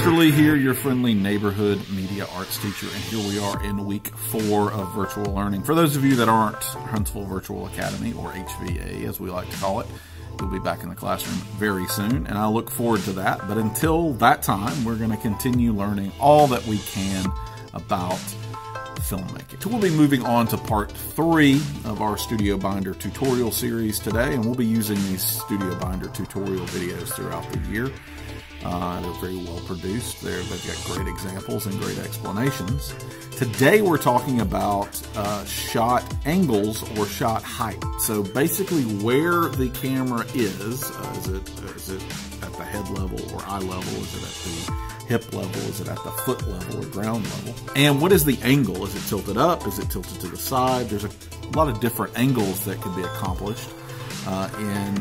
Mr. Lee here, your friendly neighborhood media arts teacher, and here we are in week 4 of virtual learning. For those of you that aren't Huntsville Virtual Academy, or HVA as we like to call it, we'll be back in the classroom very soon, and I look forward to that. But until that time, we're going to continue learning all that we can about filmmaking. So we'll be moving on to part 3 of our Studio Binder tutorial series today, and we'll be using these Studio Binder tutorial videos throughout the year. They're very well produced. They've got great examples and great explanations. Today we're talking about shot angles or shot height. So basically where the camera is it at the head level or eye level? Is it at the hip level? Is it at the foot level or ground level? And what is the angle? Is it tilted up? Is it tilted to the side? There's a lot of different angles that can be accomplished in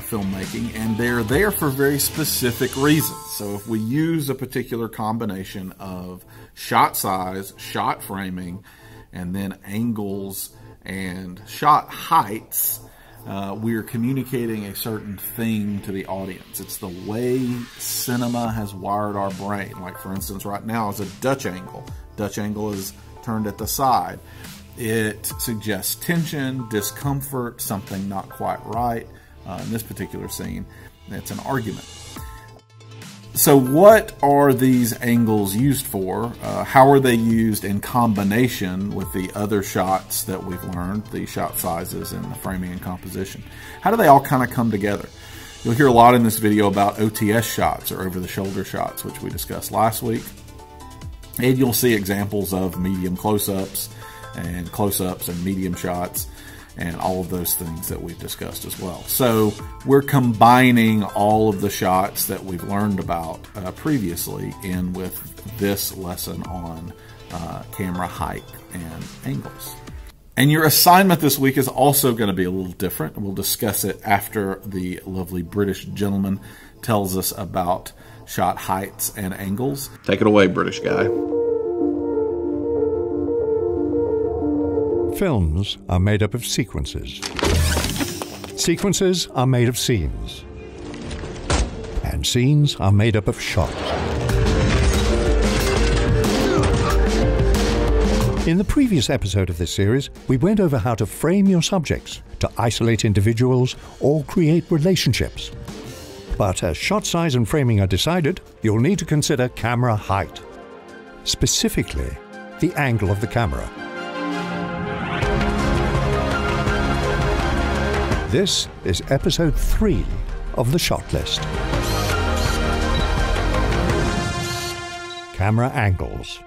filmmaking, and they're there for very specific reasons. So if we use a particular combination of shot size, shot framing, and then angles and shot heights, we are communicating a certain thing to the audience. It's the way cinema has wired our brain. Like, for instance, right now is a Dutch angle. Dutch angle is turned at the side. It suggests tension, discomfort, something not quite right. In this particular scene, it's an argument. So what are these angles used for? How are they used in combination with the other shots that we've learned, the shot sizes and the framing and composition? How do they all kind of come together? You'll hear a lot in this video about OTS shots, or over-the-shoulder shots, which we discussed last week. And you'll see examples of medium close-ups and close-ups and medium shots and all of those things that we've discussed as well. So we're combining all of the shots that we've learned about previously in with this lesson on camera height and angles. And your assignment this week is also going to be a little different. We'll discuss it after the lovely British gentleman tells us about shot heights and angles. Take it away, British guy. Films are made up of sequences. Sequences are made of scenes. And scenes are made up of shots. In the previous episode of this series, we went over how to frame your subjects, to isolate individuals, or create relationships. But as shot size and framing are decided, you'll need to consider camera height. Specifically, the angle of the camera. This is episode 3 of the shot list. Camera angles.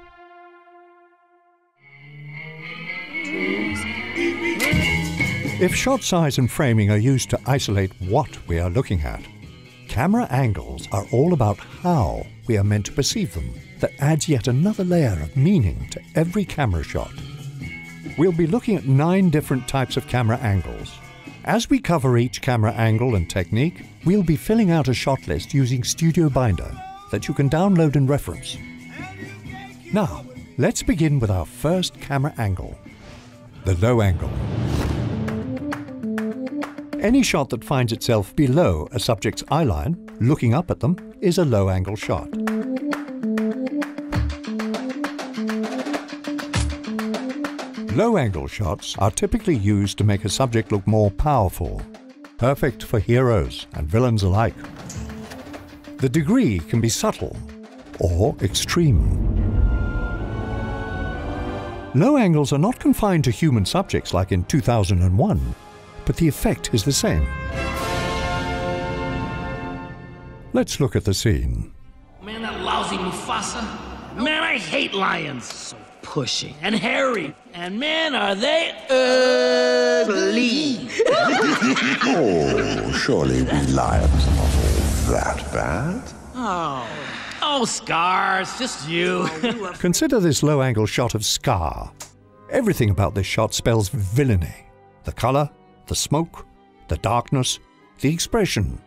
If shot size and framing are used to isolate what we are looking at, camera angles are all about how we are meant to perceive them. That adds yet another layer of meaning to every camera shot. We'll be looking at 9 different types of camera angles. As we cover each camera angle and technique, we'll be filling out a shot list using Studio Binder that you can download and reference. Now, let's begin with our first camera angle, the low angle. Any shot that finds itself below a subject's eye line, looking up at them, is a low angle shot. Low-angle shots are typically used to make a subject look more powerful, perfect for heroes and villains alike. The degree can be subtle or extreme. Low angles are not confined to human subjects like in 2001, but the effect is the same. Let's look at the scene. Man, that lousy Mufasa. Man, I hate lions. So pushing and hairy. And man, are they ugly. Oh, surely we lions are not all that bad. Oh, Scars, just you. Consider this low-angle shot of Scar. Everything about this shot spells villainy. The color, the smoke, the darkness, the expression.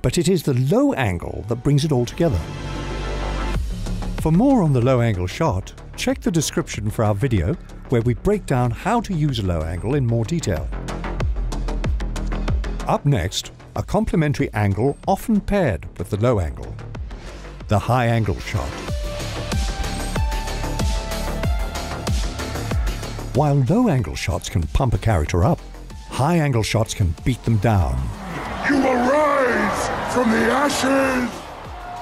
But it is the low angle that brings it all together. For more on the low angle shot, check the description for our video where we break down how to use a low angle in more detail. Up next, a complementary angle often paired with the low angle. the high-angle shot. While low-angle shots can pump a character up, high-angle shots can beat them down. You will rise from the ashes!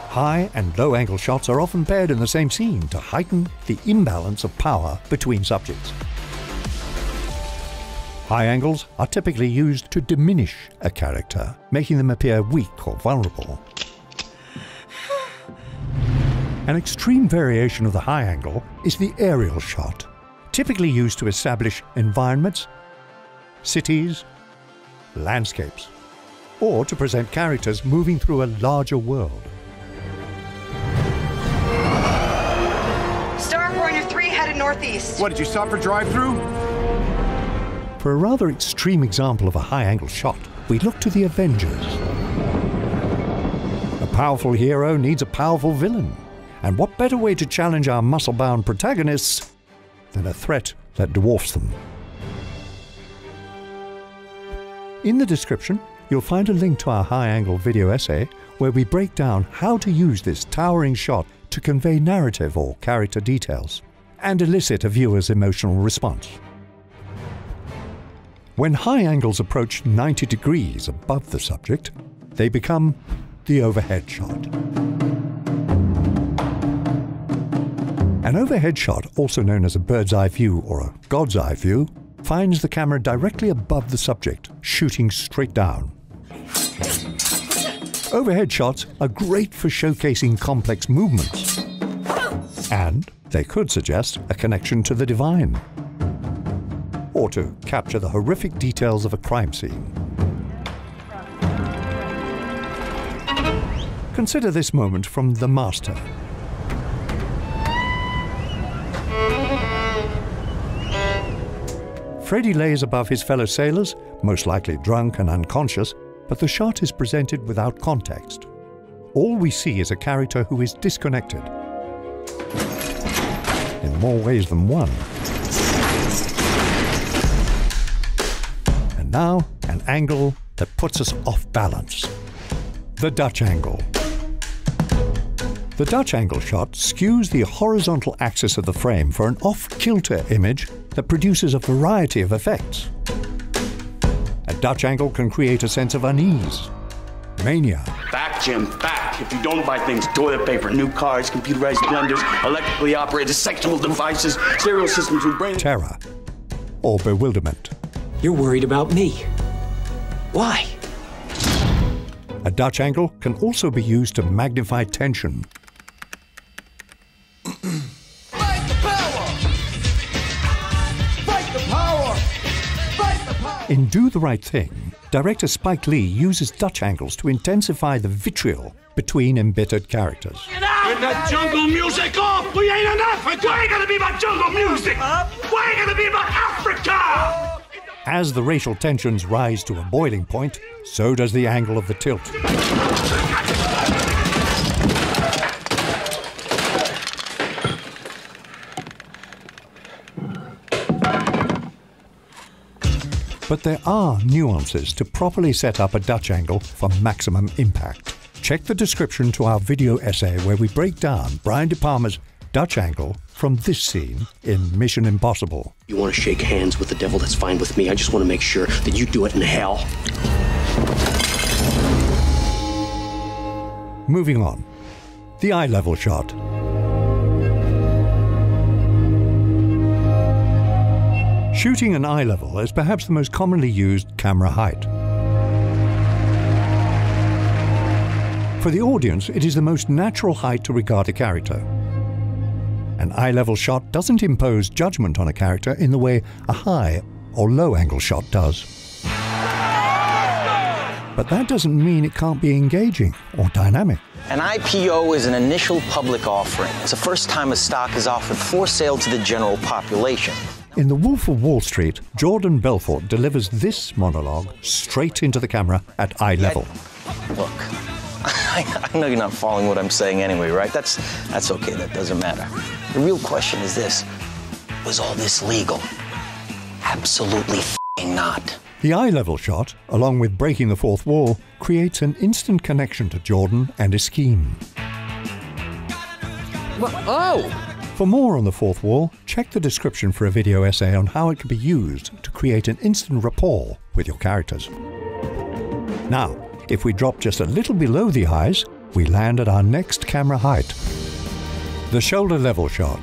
High and low-angle shots are often paired in the same scene to heighten the imbalance of power between subjects. High angles are typically used to diminish a character, making them appear weak or vulnerable. An extreme variation of the high angle is the aerial shot, typically used to establish environments, cities, landscapes, or to present characters moving through a larger world. Starborn, you're 3 headed northeast. What, did you stop for drive-through? For a rather extreme example of a high-angle shot, we look to the Avengers. A powerful hero needs a powerful villain. And what better way to challenge our muscle-bound protagonists than a threat that dwarfs them? In the description, you'll find a link to our high-angle video essay where we break down how to use this towering shot to convey narrative or character details and elicit a viewer's emotional response. When high angles approach 90 degrees above the subject, they become the overhead shot. An overhead shot, also known as a bird's eye view or a God's eye view, finds the camera directly above the subject, shooting straight down. Overhead shots are great for showcasing complex movements, and they could suggest a connection to the divine, or to capture the horrific details of a crime scene. Consider this moment from The Master. Freddy lays above his fellow sailors, most likely drunk and unconscious, but the shot is presented without context. All we see is a character who is disconnected, in more ways than one. And now, an angle that puts us off balance. The Dutch angle. The Dutch angle shot skews the horizontal axis of the frame for an off-kilter image that produces a variety of effects. A Dutch angle can create a sense of unease, mania. Back, Jim, back. If you don't buy things, toilet paper, new cars, computerized blenders, electrically operated sexual devices, stereo systems with brain... terror, or bewilderment. You're worried about me. Why? A Dutch angle can also be used to magnify tension. Fight the power! Fight the power! Fight the power! In Do the Right Thing, director Spike Lee uses Dutch angles to intensify the vitriol between embittered characters. Get that jungle music off! We ain't in Africa! We ain't gonna be about jungle music! We ain't gonna be about Africa! As the racial tensions rise to a boiling point, so does the angle of the tilt. But there are nuances to properly set up a Dutch angle for maximum impact. Check the description to our video essay where we break down Brian De Palma's Dutch angle from this scene in Mission Impossible. You want to shake hands with the devil, that's fine with me. I just want to make sure that you do it in hell. Moving on. The eye level shot. Shooting an eye level is perhaps the most commonly used camera height. For the audience, it is the most natural height to regard a character. An eye-level shot doesn't impose judgment on a character in the way a high or low-angle shot does. But that doesn't mean it can't be engaging or dynamic. An IPO is an initial public offering. It's the first time a stock is offered for sale to the general population. In The Wolf of Wall Street, Jordan Belfort delivers this monologue straight into the camera at eye level. Look, I know you're not following what I'm saying anyway, right? That's okay, that doesn't matter. The real question is this: was all this legal? Absolutely f***ing not. The eye-level shot, along with breaking the fourth wall, creates an instant connection to Jordan and his scheme. Oh! For more on the fourth wall, check the description for a video essay on how it can be used to create an instant rapport with your characters. Now, if we drop just a little below the eyes, we land at our next camera height, the shoulder level shot.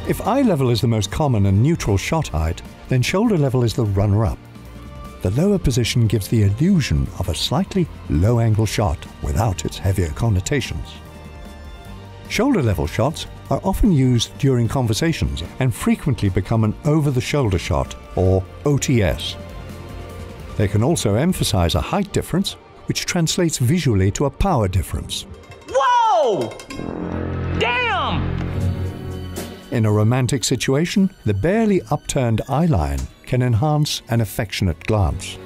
If eye level is the most common and neutral shot height, then shoulder level is the runner-up. The lower position gives the illusion of a slightly low-angle shot without its heavier connotations. Shoulder level shots are often used during conversations and frequently become an over-the-shoulder shot, or OTS. They can also emphasize a height difference, which translates visually to a power difference. Whoa! Damn! In a romantic situation, the barely upturned eye line can enhance an affectionate glance.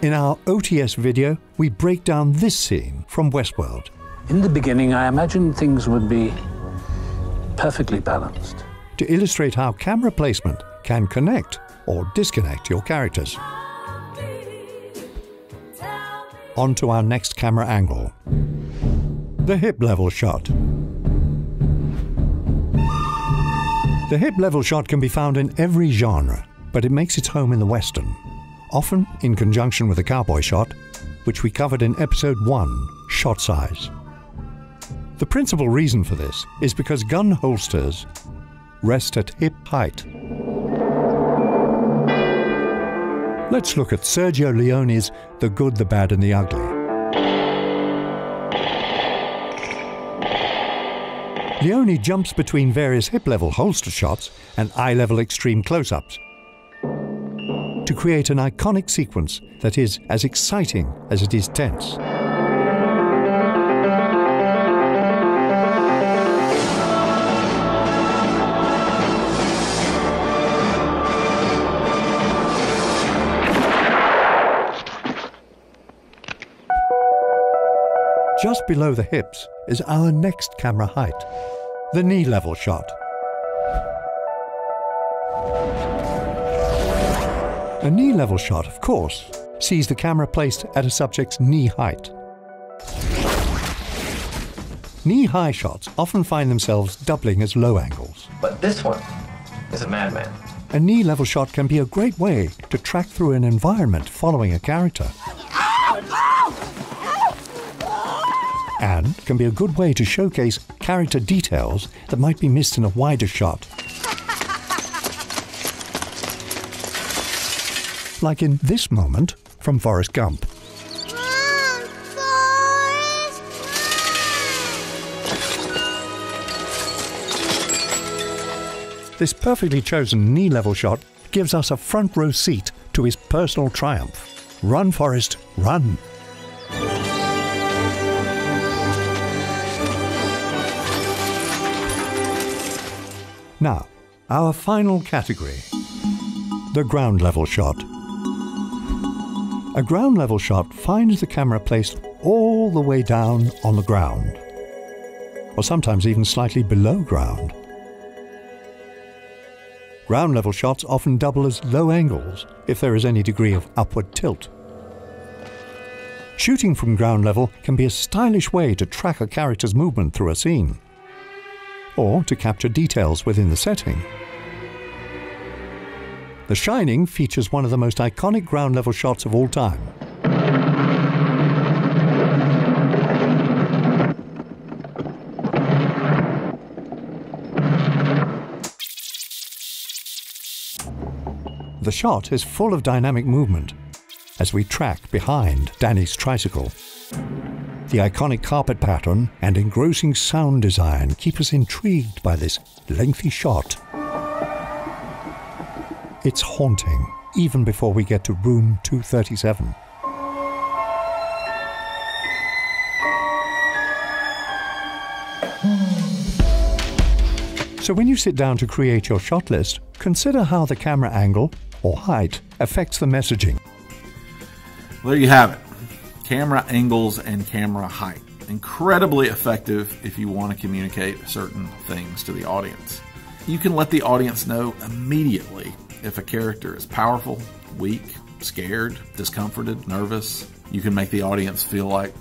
In our OTS video, we break down this scene from Westworld. In the beginning, I imagined things would be perfectly balanced. To illustrate how camera placement can connect or disconnect your characters. On to our next camera angle. The hip level shot. The hip level shot can be found in every genre, but it makes its home in the Western, often in conjunction with a cowboy shot, which we covered in episode 1, Shot Size. The principal reason for this is because gun holsters rest at hip height. Let's look at Sergio Leone's The Good, the Bad and the Ugly. Leone jumps between various hip-level holster shots and eye-level extreme close-ups to create an iconic sequence that is as exciting as it is tense. Just below the hips is our next camera height, the knee level shot. A knee level shot, of course, sees the camera placed at a subject's knee height. Knee-high shots often find themselves doubling as low angles. But this one is a madman. A knee level shot can be a great way to track through an environment following a character. And can be a good way to showcase character details that might be missed in a wider shot. Like in this moment from Forrest Gump. Run, Forrest, run! This perfectly chosen knee-level shot gives us a front-row seat to his personal triumph. Run, Forrest, run! Now, our final category, the ground level shot. A ground level shot finds the camera placed all the way down on the ground, or sometimes even slightly below ground. Ground level shots often double as low angles if there is any degree of upward tilt. Shooting from ground level can be a stylish way to track a character's movement through a scene, or to capture details within the setting. The Shining features one of the most iconic ground-level shots of all time. The shot is full of dynamic movement as we track behind Danny's tricycle. The iconic carpet pattern and engrossing sound design keep us intrigued by this lengthy shot. It's haunting, even before we get to room 237. So when you sit down to create your shot list, consider how the camera angle or height affects the messaging. Well, there you have it. Camera angles and camera height. Incredibly effective if you want to communicate certain things to the audience. You can let the audience know immediately if a character is powerful, weak, scared, discomforted, nervous. You can make the audience feel like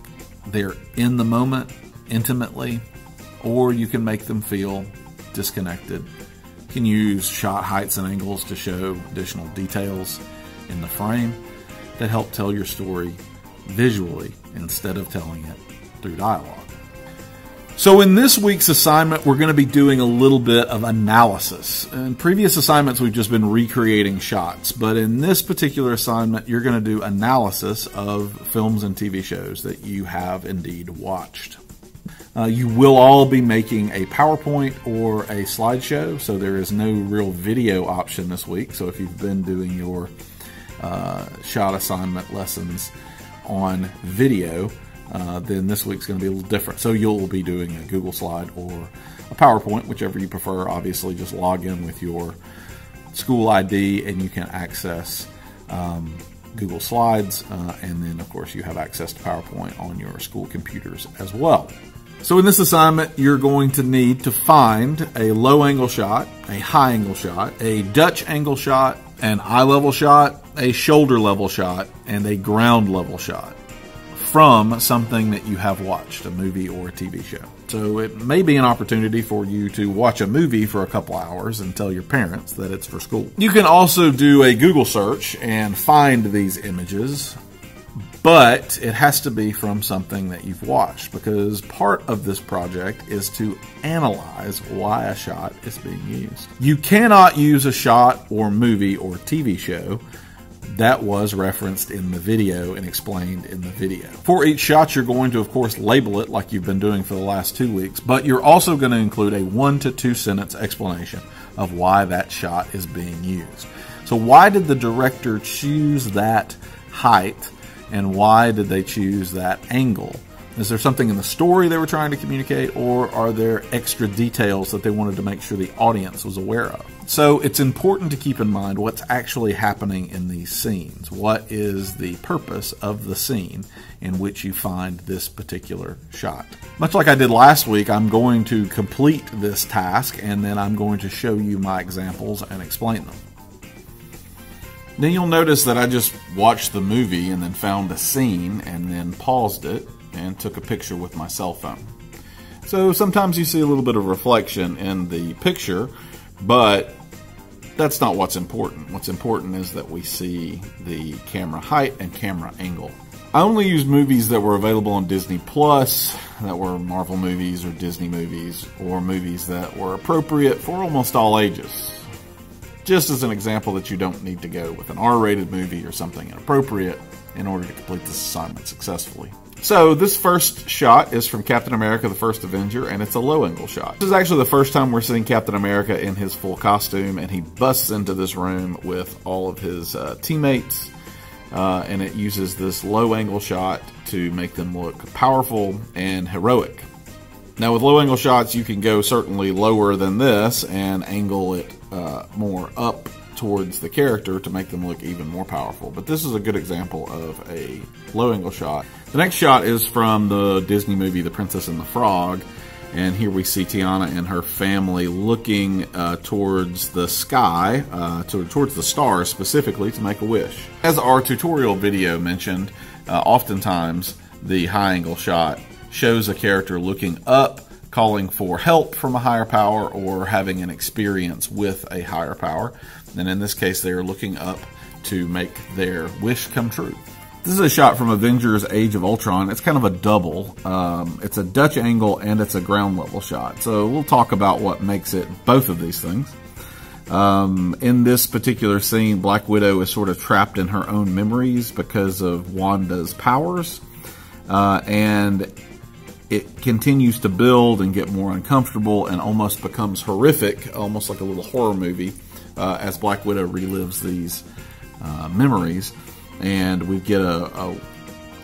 they're in the moment intimately, or you can make them feel disconnected. You can use shot heights and angles to show additional details in the frame that help tell your story visually instead of telling it through dialogue. So in this week's assignment, we're going to be doing a little bit of analysis. In previous assignments, we've just been recreating shots, but in this particular assignment, you're going to do analysis of films and TV shows that you have indeed watched. You will all be making a PowerPoint or a slideshow, so there is no real video option this week. So if you've been doing your shot assignment lessons on video, then this week's going to be a little different. So you'll be doing a Google Slide or a PowerPoint, whichever you prefer. Obviously, just log in with your school ID and you can access Google Slides. And then, of course, you have access to PowerPoint on your school computers as well. So in this assignment, you're going to need to find a low angle shot, a high angle shot, a Dutch angle shot, an eye level shot, a shoulder level shot, and a ground level shot from something that you have watched, a movie or a TV show. So it may be an opportunity for you to watch a movie for a couple hours and tell your parents that it's for school. You can also do a Google search and find these images, but it has to be from something that you've watched, because part of this project is to analyze why a shot is being used. You cannot use a shot or movie or TV show that was referenced in the video and explained in the video. For each shot, you're going to, of course, label it like you've been doing for the last 2 weeks, but you're also going to include a 1 to 2 sentence explanation of why that shot is being used. So why did the director choose that height, and why did they choose that angle? Is there something in the story they were trying to communicate, or are there extra details that they wanted to make sure the audience was aware of? So it's important to keep in mind what's actually happening in these scenes. What is the purpose of the scene in which you find this particular shot? Much like I did last week, I'm going to complete this task and then I'm going to show you my examples and explain them. Then you'll notice that I just watched the movie and then found a scene and then paused it and took a picture with my cell phone. So sometimes you see a little bit of reflection in the picture, but that's not what's important. What's important is that we see the camera height and camera angle. I only used movies that were available on Disney Plus, that were Marvel movies or Disney movies, or movies that were appropriate for almost all ages. Just as an example that you don't need to go with an R-rated movie or something inappropriate in order to complete this assignment successfully. So this first shot is from Captain America, the First Avenger, and it's a low angle shot. This is actually the first time we're seeing Captain America in his full costume, and he busts into this room with all of his teammates, and it uses this low angle shot to make them look powerful and heroic. Now with low angle shots, you can go certainly lower than this and angle it more up towards the character to make them look even more powerful. But this is a good example of a low angle shot. The next shot is from the Disney movie The Princess and the Frog. And here we see Tiana and her family looking towards the sky, towards the stars specifically, to make a wish. As our tutorial video mentioned, oftentimes the high angle shot shows a character looking up, calling for help from a higher power or having an experience with a higher power. And in this case, they are looking up to make their wish come true. This is a shot from Avengers Age of Ultron. It's kind of a double. It's a Dutch angle and it's a ground level shot. So we'll talk about what makes it both of these things. In this particular scene, Black Widow is sort of trapped in her own memories because of Wanda's powers. And it continues to build and get more uncomfortable and almost becomes horrific, almost like a little horror movie, as Black Widow relives these memories. And we get a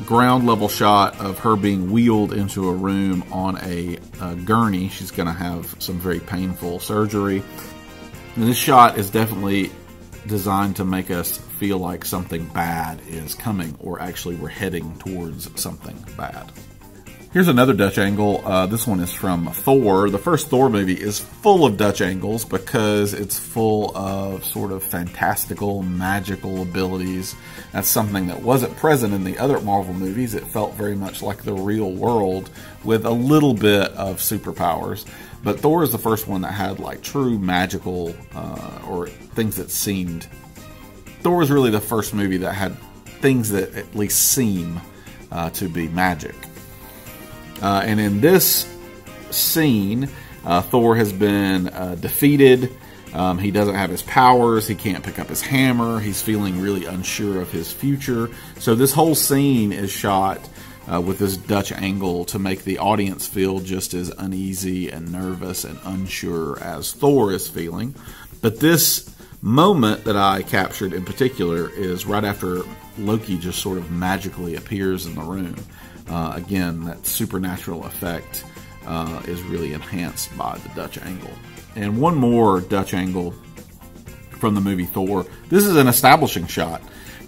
ground level shot of her being wheeled into a room on a gurney. She's going to have some very painful surgery. And this shot is definitely designed to make us feel like something bad is coming, or actually we're heading towards something bad. Here's another Dutch angle. This one is from Thor. The first Thor movie is full of Dutch angles because it's full of sort of fantastical, magical abilities. That's something that wasn't present in the other Marvel movies. It felt very much like the real world with a little bit of superpowers. But Thor is the first one that had like true magical or things that seemed... Thor was really the first movie that had things that at least seem to be magic. And in this scene, Thor has been defeated. He doesn't have his powers. He can't pick up his hammer. He's feeling really unsure of his future. So this whole scene is shot with this Dutch angle to make the audience feel just as uneasy and nervous and unsure as Thor is feeling. But this moment that I captured in particular is right after Loki just sort of magically appears in the room. Again, that supernatural effect is really enhanced by the Dutch angle. And one more Dutch angle from the movie Thor. This is an establishing shot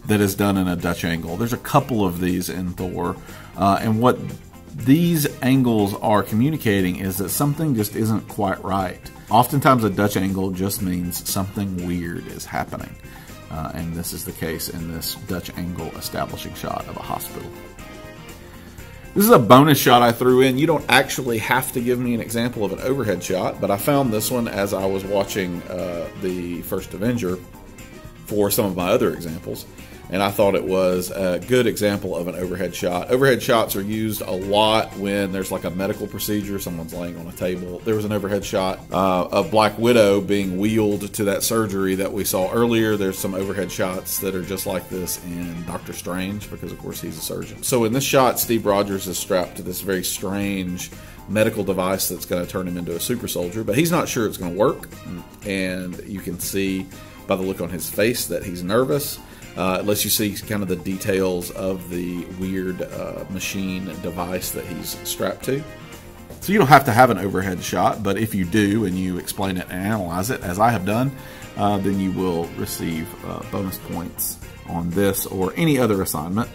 that is done in a Dutch angle. There's a couple of these in Thor. And what these angles are communicating is that something just isn't quite right. Oftentimes a Dutch angle just means something weird is happening. And this is the case in this Dutch angle establishing shot of a hospital. This is a bonus shot I threw in. You don't actually have to give me an example of an overhead shot, but I found this one as I was watching the first Avenger for some of my other examples. And I thought it was a good example of an overhead shot. Overhead shots are used a lot when there's like a medical procedure, someone's laying on a table. There was an overhead shot of Black Widow being wheeled to that surgery that we saw earlier. There's some overhead shots that are just like this in Doctor Strange because, of course, he's a surgeon. So in this shot, Steve Rogers is strapped to this very strange medical device that's going to turn him into a super soldier, but he's not sure it's going to work. And you can see by the look on his face that he's nervous. It lets you see kind of the details of the weird machine device that he's strapped to. So you don't have to have an overhead shot, but if you do and you explain it and analyze it, as I have done, then you will receive bonus points on this or any other assignment,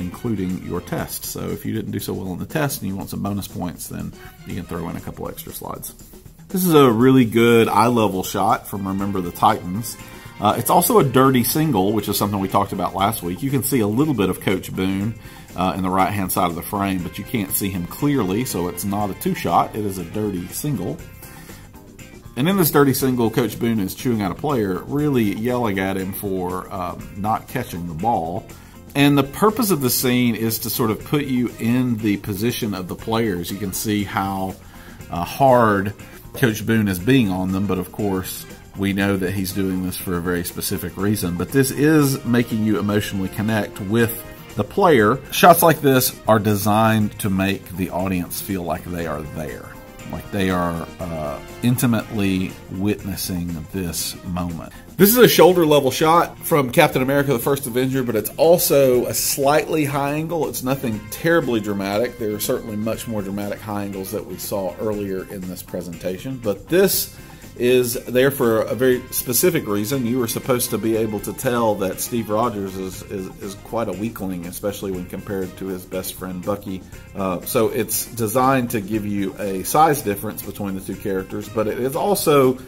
including your test. So if you didn't do so well on the test and you want some bonus points, then you can throw in a couple extra slides. This is a really good eye-level shot from Remember the Titans. It's also a dirty single, which is something we talked about last week. You can see a little bit of Coach Boone in the right-hand side of the frame, but you can't see him clearly, so it's not a two-shot. It is a dirty single. And in this dirty single, Coach Boone is chewing out a player, really yelling at him for not catching the ball. And the purpose of the scene is to sort of put you in the position of the players. You can see how hard Coach Boone is being on them, but of course, we know that he's doing this for a very specific reason. But this is making you emotionally connect with the player. Shots like this are designed to make the audience feel like they are there, like they are intimately witnessing this moment. This is a shoulder level shot from Captain America: The First Avenger, but it's also a slightly high angle. It's nothing terribly dramatic. There are certainly much more dramatic high angles that we saw earlier in this presentation, but this is there for a very specific reason. You were supposed to be able to tell that Steve Rogers is quite a weakling, especially when compared to his best friend Bucky. So it's designed to give you a size difference between the two characters, but it is also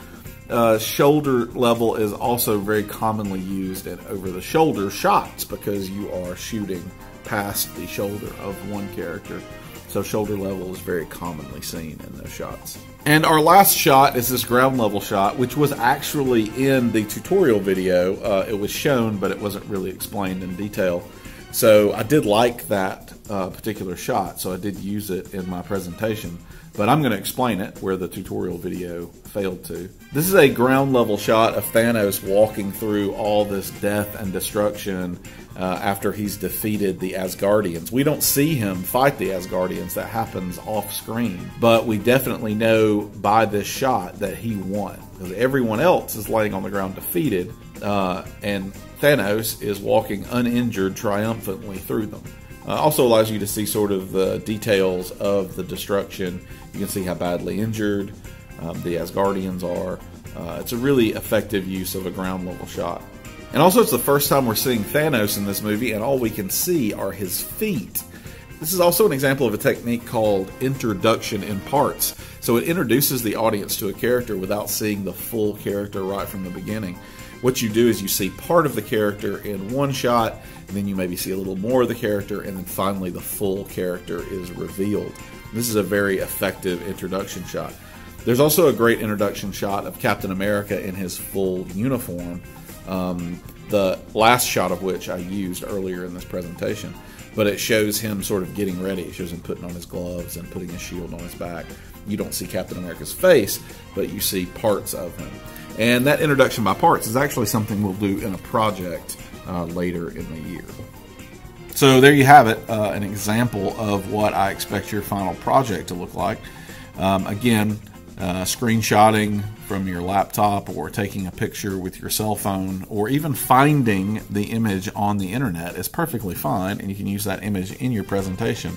shoulder level is also very commonly used in over-the-shoulder shots because you are shooting past the shoulder of one character. So shoulder level is very commonly seen in those shots. And our last shot is this ground level shot, which was actually in the tutorial video. It was shown, but it wasn't really explained in detail. So I did like that particular shot, so I did use it in my presentation. But I'm going to explain it where the tutorial video failed to. This is a ground level shot of Thanos walking through all this death and destruction after he's defeated the Asgardians. We don't see him fight the Asgardians. That happens off screen. But we definitely know by this shot that he won, because everyone else is laying on the ground defeated, and Thanos is walking uninjured triumphantly through them. Also allows you to see sort of the details of the destruction. You can see how badly injured the Asgardians are. It's a really effective use of a ground level shot. And also it's the first time we're seeing Thanos in this movie, and all we can see are his feet. This is also an example of a technique called introduction in parts. So it introduces the audience to a character without seeing the full character right from the beginning. What you do is you see part of the character in one shot, and then you maybe see a little more of the character, and then finally the full character is revealed. This is a very effective introduction shot. There's also a great introduction shot of Captain America in his full uniform, the last shot of which I used earlier in this presentation. But it shows him sort of getting ready. It shows him putting on his gloves and putting his shield on his back. You don't see Captain America's face, but you see parts of him. And that introduction by parts is actually something we'll do in a project later in the year. So there you have it, an example of what I expect your final project to look like. Again, screenshotting from your laptop, or taking a picture with your cell phone, or even finding the image on the internet is perfectly fine, and you can use that image in your presentation.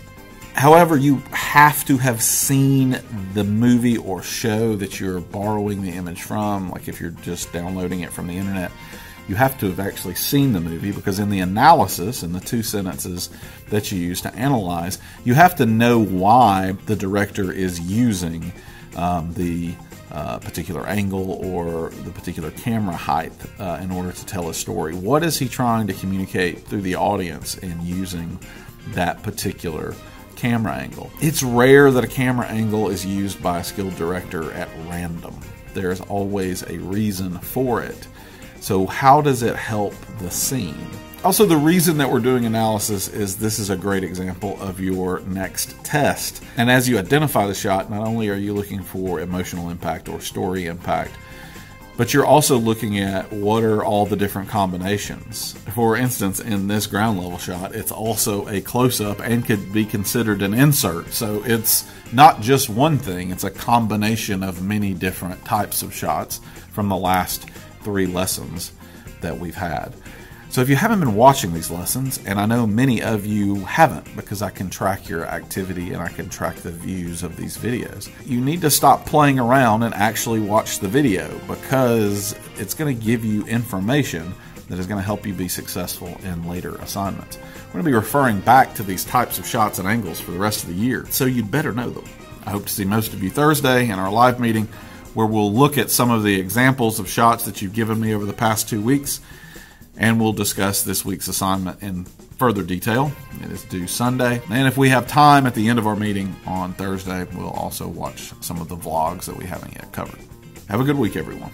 However, you have to have seen the movie or show that you're borrowing the image from. Like if you're just downloading it from the internet, you have to have actually seen the movie, because in the analysis, in the 2 sentences that you use to analyze, you have to know why the director is using the particular angle or the particular camera height in order to tell a story. What is he trying to communicate through the audience in using that particular camera angle? It's rare that a camera angle is used by a skilled director at random. There's always a reason for it. So how does it help the scene? Also, the reason that we're doing analysis is this is a great example of your next test. And as you identify the shot, not only are you looking for emotional impact or story impact, but you're also looking at what are all the different combinations. For instance, in this ground level shot, it's also a close-up and could be considered an insert. So it's not just one thing, it's a combination of many different types of shots from the last 3 lessons that we've had. So if you haven't been watching these lessons, and I know many of you haven't because I can track your activity and I can track the views of these videos, you need to stop playing around and actually watch the video, because it's going to give you information that is going to help you be successful in later assignments. We're going to be referring back to these types of shots and angles for the rest of the year, so you'd better know them. I hope to see most of you Thursday in our live meeting, where we'll look at some of the examples of shots that you've given me over the past 2 weeks, and we'll discuss this week's assignment in further detail. It is due Sunday. And if we have time at the end of our meeting on Thursday, we'll also watch some of the vlogs that we haven't yet covered. Have a good week, everyone.